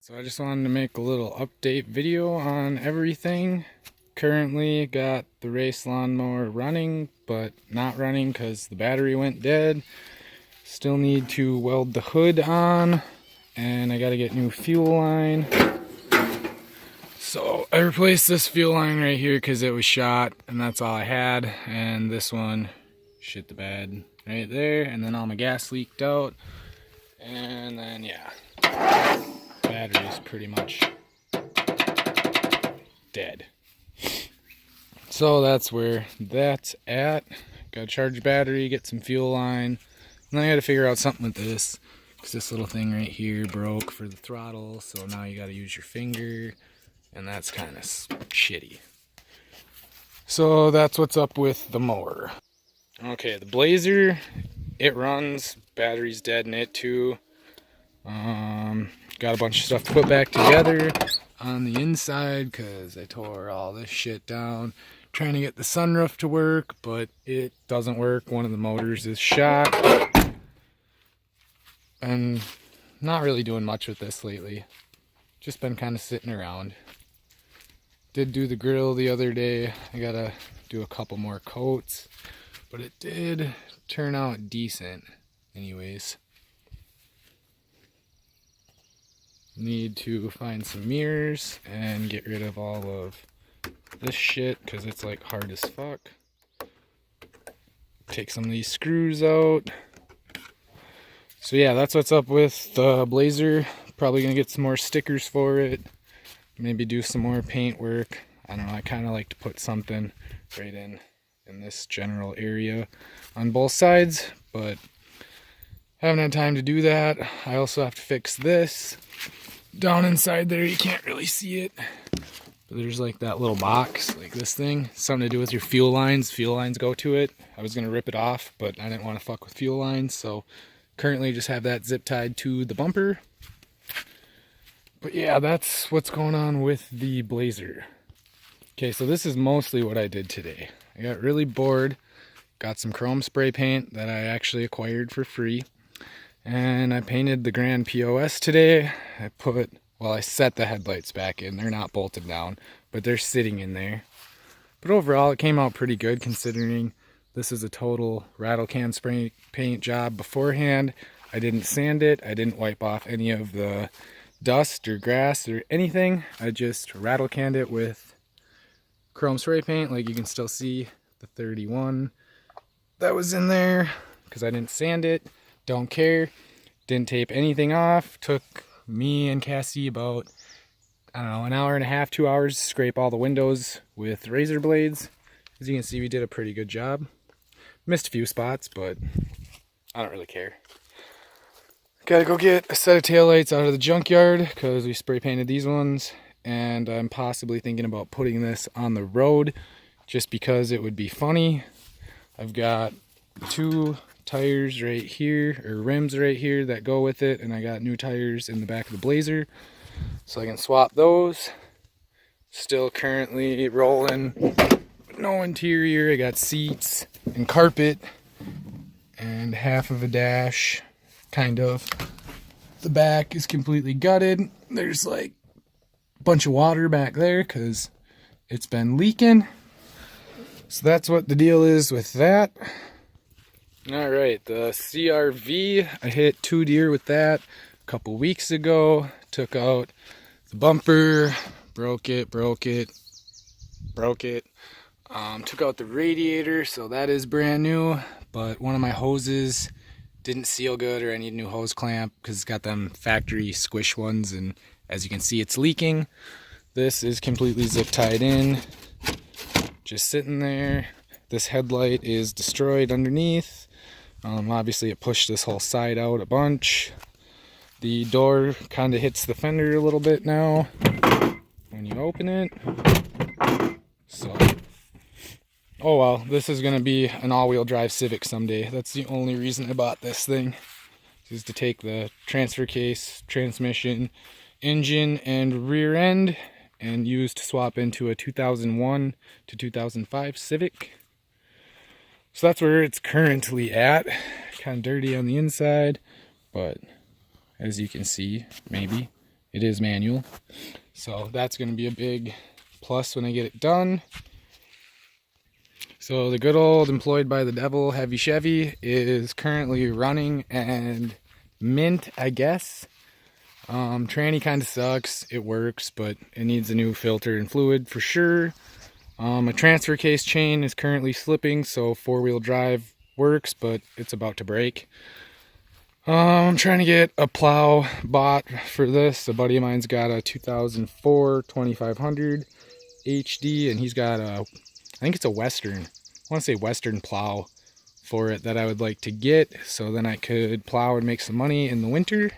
So I just wanted to make a little update video on everything. Currently got the race lawnmower running, but not running because the battery went dead. Still need to weld the hood on, and I gotta get new fuel line. So I replaced this fuel line right here because it was shot, and that's all I had. And this one shit the bed right there, and then all my gas leaked out. And then yeah, battery is pretty much dead. So that's where that's at. Gotta charge the battery, get some fuel line, and then I gotta figure out something with this, because this little thing right here broke for the throttle, so now you gotta use your finger, and that's kind of shitty. So that's what's up with the mower. Okay, the Blazer, it runs, battery's dead in it too. Got a bunch of stuff to put back together on the inside because I tore all this shit down trying to get the sunroof to work, but it doesn't work. One of the motors is shot, and not really doing much with this lately. Just been kind of sitting around. Did do the grill the other day. I gotta do a couple more coats, but it did turn out decent anyways. Need to find some mirrors and get rid of all of this shit because it's like hard as fuck. Take some of these screws out. So yeah, that's what's up with the Blazer. Probably gonna get some more stickers for it. Maybe do some more paint work. I don't know, I kind of like to put something right in this general area on both sides, but haven't had time to do that. I also have to fix this. Down inside there, you can't really see it, but there's like that little box, like this thing, something to do with your fuel lines. Fuel lines go to it. I was gonna rip it off, but I didn't want to fuck with fuel lines, so currently just have that zip tied to the bumper. But yeah, that's what's going on with the Blazer. Okay, so this is mostly what I did today. I got really bored, got some chrome spray paint that I actually acquired for free, and I painted the Grand POS today. I set the headlights back in. They're not bolted down, but they're sitting in there. But overall, it came out pretty good considering this is a total rattle can spray paint job beforehand. I didn't sand it. I didn't wipe off any of the dust or grass or anything. I just rattle canned it with chrome spray paint. Like you can still see the 31 that was in there because I didn't sand it. Don't care. Didn't tape anything off. Took me and Cassie about, I don't know, an hour and a half, 2 hours to scrape all the windows with razor blades. As you can see, we did a pretty good job. Missed a few spots, but I don't really care. Gotta go get a set of taillights out of the junkyard because we spray painted these ones, and I'm possibly thinking about putting this on the road just because it would be funny. I've got 2 tires right here, or rims right here that go with it, and I got new tires in the back of the Blazer, so I can swap those. Still currently rolling with no interior. I got seats and carpet and half of a dash, kind of. The back is completely gutted. There's like a bunch of water back there because it's been leaking. So that's what the deal is with that. Alright, the CRV, I hit 2 deer with that a couple weeks ago. Took out the bumper, broke it. Took out the radiator, so that is brand new, but one of my hoses didn't seal good, or I need a new hose clamp because it's got them factory squish ones, and as you can see, it's leaking. This is completely zip tied in, just sitting there. This headlight is destroyed underneath. Obviously it pushed this whole side out a bunch. The door kind of hits the fender a little bit now when you open it. So, oh well, this is going to be an all-wheel drive Civic someday. That's the only reason I bought this thing, is to take the transfer case, transmission, engine, and rear end and use to swap into a 2001 to 2005 Civic. So that's where it's currently at. Kind of dirty on the inside, but as you can see, maybe it is manual. So that's going to be a big plus when I get it done. So the good old employed by the devil heavy Chevy is currently running and mint, I guess. Tranny kind of sucks. It works, but it needs a new filter and fluid for sure. A transfer case chain is currently slipping, so four-wheel drive works, but it's about to break. I'm trying to get a plow bought for this. A buddy of mine's got a 2004 2500 HD, and he's got a, I think it's a Western, I want to say Western plow for it that I would like to get, so then I could plow and make some money in the winter.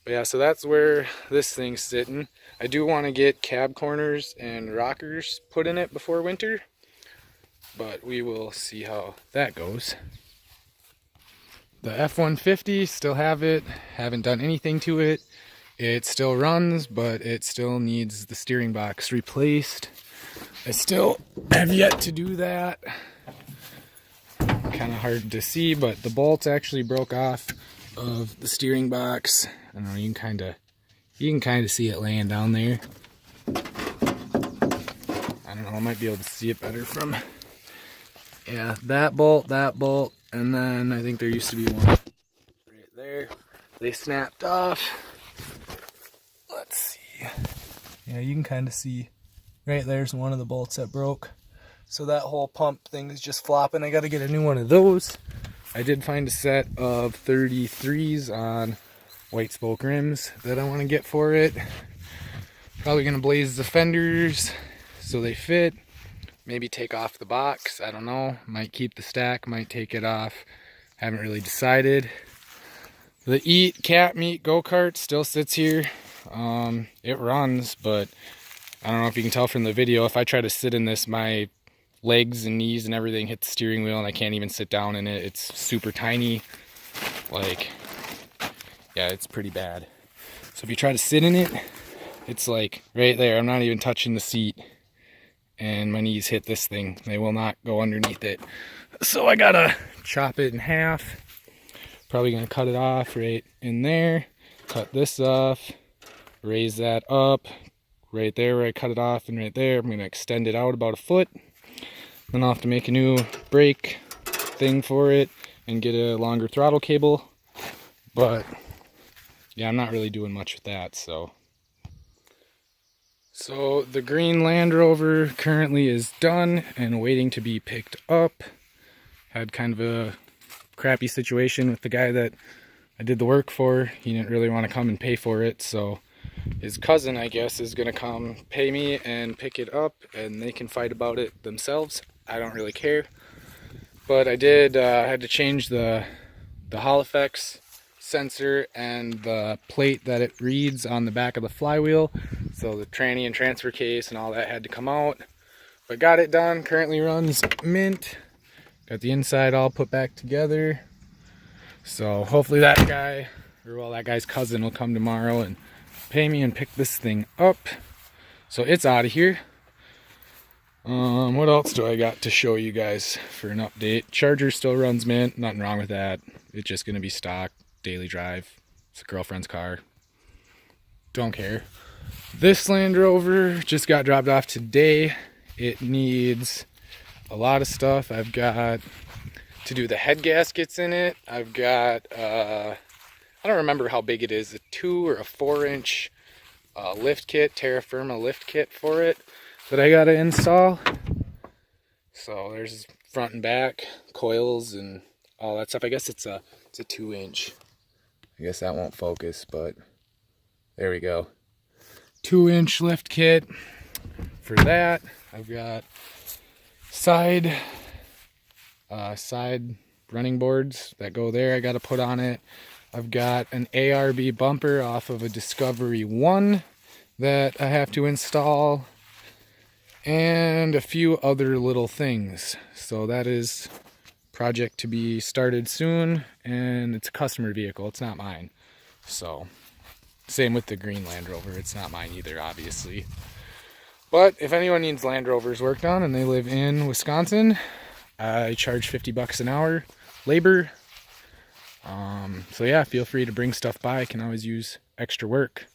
But yeah, so that's where this thing's sitting. I do want to get cab corners and rockers put in it before winter, but we will see how that goes. The F-150, still have it, haven't done anything to it. It still runs, but it still needs the steering box replaced. I still have yet to do that. Kind of hard to see, but the bolts actually broke off of the steering box. I don't know, you can kind of see it laying down there. I don't know, I might be able to see it better from, yeah, that bolt, and then I think there used to be one right there. They snapped off. Let's see. Yeah, you can kind of see right there's one of the bolts that broke. So that whole pump thing is just flopping. I got to get a new one of those. I did find a set of 33s on white spoke rims that I want to get for it. Probably going to blaze the fenders so they fit. Maybe take off the box, I don't know. Might keep the stack, might take it off. Haven't really decided. The Eat Cat Meat go-kart still sits here. It runs, but I don't know if you can tell from the video, if I try to sit in this, my legs and knees and everything hit the steering wheel and I can't even sit down in it. It's super tiny. Like, yeah, it's pretty bad. So if you try to sit in it, it's like right there. I'm not even touching the seat. And my knees hit this thing. They will not go underneath it. So I gotta chop it in half. Probably gonna cut it off right in there. Cut this off. Raise that up. Right there where I cut it off and right there. I'm gonna extend it out about a foot. Then I'll have to make a new brake thing for it and get a longer throttle cable. But yeah, I'm not really doing much with that, so. So the green Land Rover currently is done and waiting to be picked up. Had kind of a crappy situation with the guy that I did the work for. He didn't really want to come and pay for it, so his cousin, I guess, is going to come pay me and pick it up, and they can fight about it themselves. I don't really care. But I did had to change the Hall effects sensor and the plate that it reads on the back of the flywheel. So the tranny and transfer case and all that had to come out. But got it done. Currently runs mint. Got the inside all put back together. So hopefully that guy, or well, that guy's cousin will come tomorrow and pay me and pick this thing up. So it's out of here. What else do I got to show you guys for an update? Charger still runs mint. Nothing wrong with that. It's just going to be stock. Daily drive. It's a girlfriend's car. Don't care. This Land Rover just got dropped off today. It needs a lot of stuff. I've got to do the head gaskets in it. I've got, I don't remember how big it is, a 2 or a 4-inch lift kit, Terra Firma lift kit for it that I got to install. So there's front and back, coils and all that stuff. I guess it's a 2-inch. I guess that won't focus, but there we go. 2-inch lift kit for that. I've got side running boards that go there. I got to put on it. I've got an ARB bumper off of a Discovery 1 that I have to install, and a few other little things. So that is project to be started soon, and it's a customer vehicle, it's not mine. So same with the green Land Rover, it's not mine either, obviously. But if anyone needs Land Rovers worked on and they live in Wisconsin, I charge $50 an hour labor. So yeah, feel free to bring stuff by. I can always use extra work.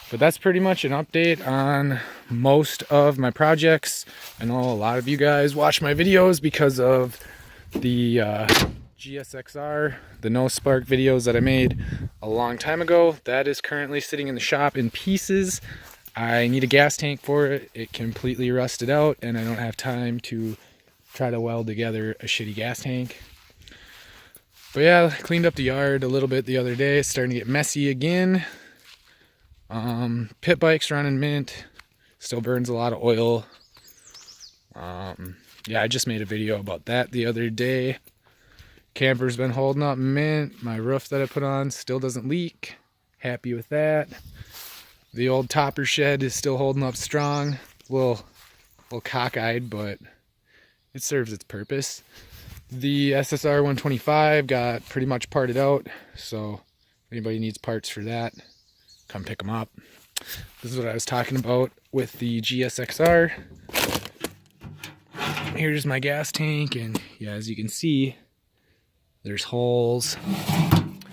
But that's pretty much an update on most of my projects. I know a lot of you guys watch my videos because of the GSXR, the no spark videos that I made a long time ago. That is currently sitting in the shop in pieces. I need a gas tank for it. It completely rusted out and I don't have time to try to weld together a shitty gas tank. But yeah, I cleaned up the yard a little bit the other day. It's starting to get messy again. Pit bike's running mint. Still burns a lot of oil. Yeah, I just made a video about that the other day. Camper's been holding up mint. My roof that I put on still doesn't leak. Happy with that. The old topper shed is still holding up strong. A little cockeyed, but it serves its purpose. The SSR 125 got pretty much parted out, so if anybody needs parts for that, come pick them up. This is what I was talking about with the GSXR. Here's my gas tank, and yeah, as you can see, there's holes.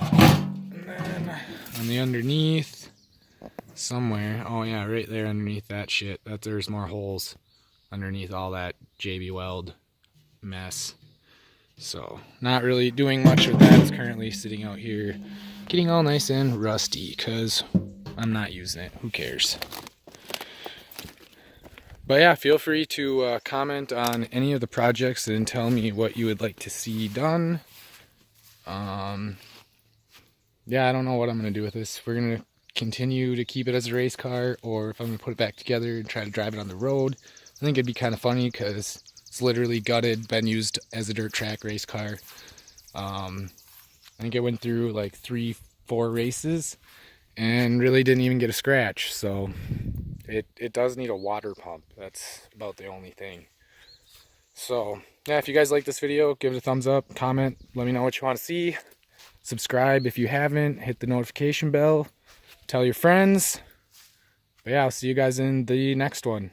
And then on the underneath, somewhere, oh yeah, right there underneath that shit, there's more holes underneath all that JB Weld mess. So not really doing much with that. It's currently sitting out here getting all nice and rusty because I'm not using it. Who cares? But yeah, feel free to comment on any of the projects and tell me what you would like to see done. Yeah, I don't know what I'm going to do with this. We're going to continue to keep it as a race car, or if I'm going to put it back together and try to drive it on the road. I think it'd be kind of funny because it's literally gutted, been used as a dirt track race car. I think it went through like 3-4 races and really didn't even get a scratch. So it does need a water pump. That's about the only thing. So yeah, if you guys like this video, give it a thumbs up, comment, let me know what you want to see. Subscribe if you haven't, hit the notification bell, tell your friends. But yeah, I'll see you guys in the next one.